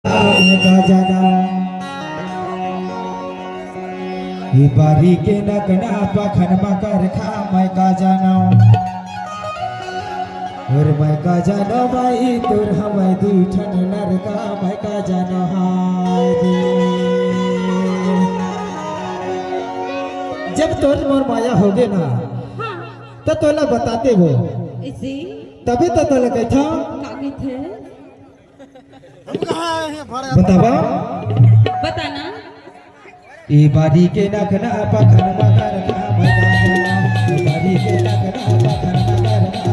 का जाना बारी के नगना पखन मकर खा मैं का जाना और मैं का जाना माई तोर हमें दूठन नरका मैं का जाना हाय रे जब तोर मोर माया होगे ना तो तोला बताते वो तभी तो तोला कहता बतावा बताना ई बारी के नखना पखन मकर खा मैं का जाना बारी के नखना पखन मकर खा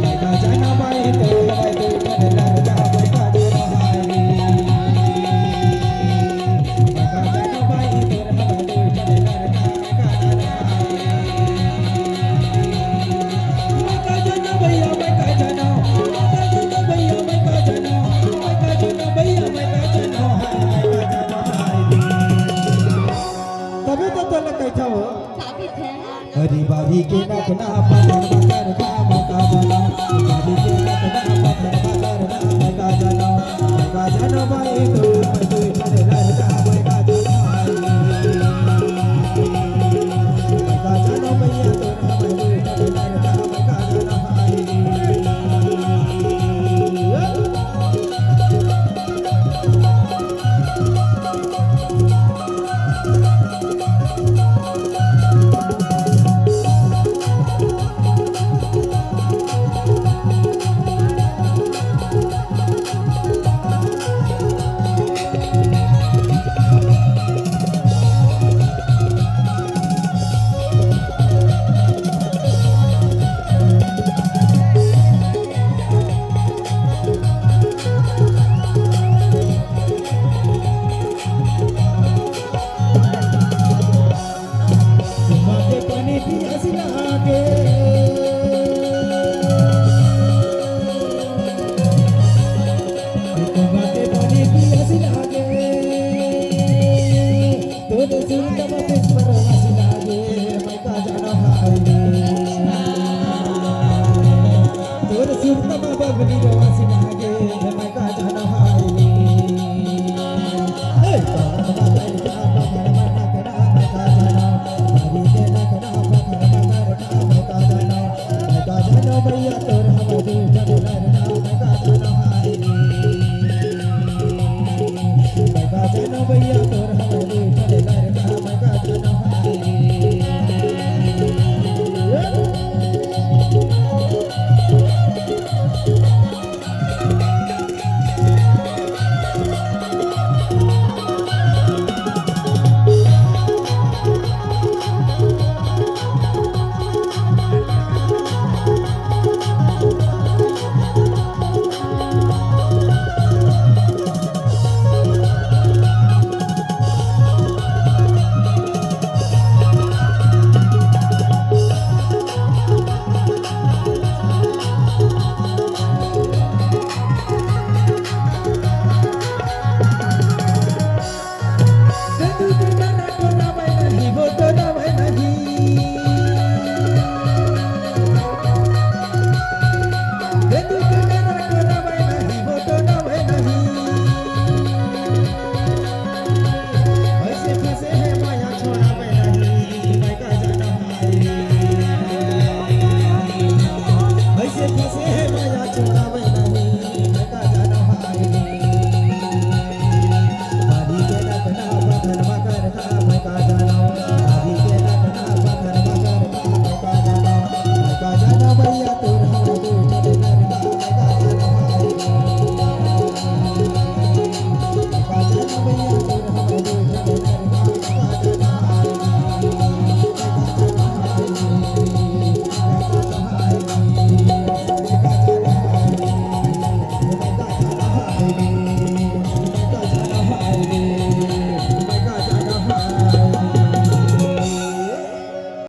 मैं का जाना माई तो हवाई तो ठन लगा मैं का जाना हाय मैं का जाना माई तो हवाई तो ठन लगा मैं का जाना भैया मैं का जाना भैया मैं का जाना भैया मैं का जाना तभी तो तोला कहता हो हरी बारी के नखना पखन मकर खा मैं का जाना बारी के नखना पखन मकर खा मैं का जाना भाई तो मैं तो ठन लगा मैं का जाना मैं का जाना भैया तो मैं तो ठन लगा मैं का जाना भैया तोर हवा